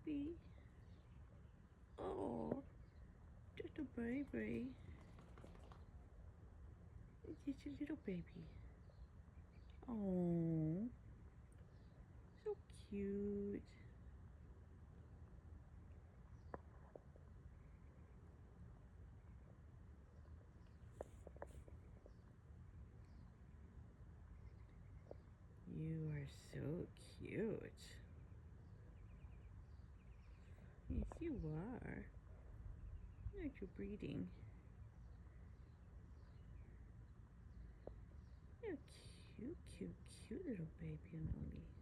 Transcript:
baby. Oh, just a baby. It's a little baby. Oh, so cute. You are so cute. Yes, you are. Aren't you breathing? You're cute, cute, cute little baby, Anole.